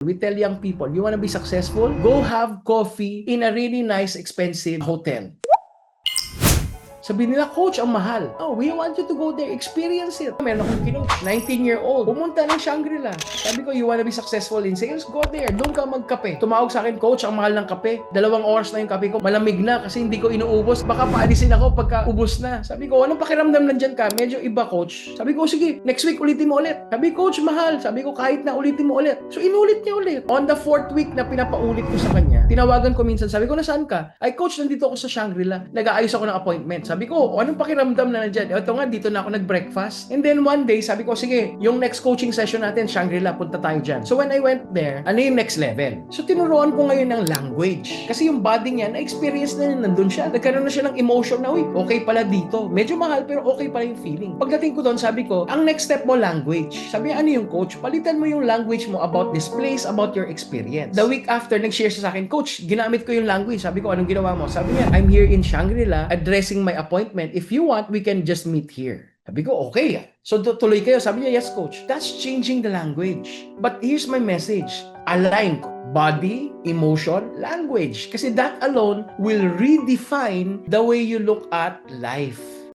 We tell young people, you want to be successful? Go have coffee in a really nice, expensive hotel. Sabi nila, coach, ang mahal. Oh, we want you to go there, experience it. Meron akong kinoach, 19-year-old, pumunta ng Shangri-La. Sabi ko, you wanna be successful in sales? Go there, doon ka magkape. Tumawag sa akin, coach, ang mahal ng kape. 2 oras na yung kape ko, malamig na kasi hindi ko inuubos. Baka paalisin ako pagka ubos na. Sabi ko, anong pakiramdam nandyan ka? Medyo iba, coach. Sabi ko, sige, next week ulitin mo ulit. Sabi, coach, mahal. Sabi ko, kahit na ulitin mo ulit. So, inulit niya ulit. On the 4th week na pinapaulit ko sa kanya, tinawagan ko minsan, sabi ko, nasaan ka? Ay, coach, nandito ako sa Shangri-La. Nag-aayos ako ng appointment. Sabi ko, anong pakiramdam na nandyan? Ito nga, dito na ako nag-breakfast. And then one day, sabi ko, sige, yung next coaching session natin, Shangri-La, punta tayo dyan. So when I went there, ano yung next level? So tinuruan ko ngayon ng language. Kasi yung body niya, na-experience na niya, nandun siya. Nagkaroon na siya ng emotion na, uy, okay pala dito. Medyo mahal, pero okay pala yung feeling. Pagdating ko doon, sabi ko, ang next step mo, language. Sabi niya, ano yung coach? Palitan mo yung language mo about this place, about your experience. The week after, nag-share siya sa akin, coach, ginamit ko yung language. Sabi ko, anong ginawa mo? Sabi niya, I'm here in Shangri-La, addressing my appointment. If you want, we can just meet here. Sabi ko, okay. So tuloy kayo. Sabi niya, yes coach. That's changing the language. But here's my message. Align body, emotion, language. Kasi that alone will redefine the way you look at life.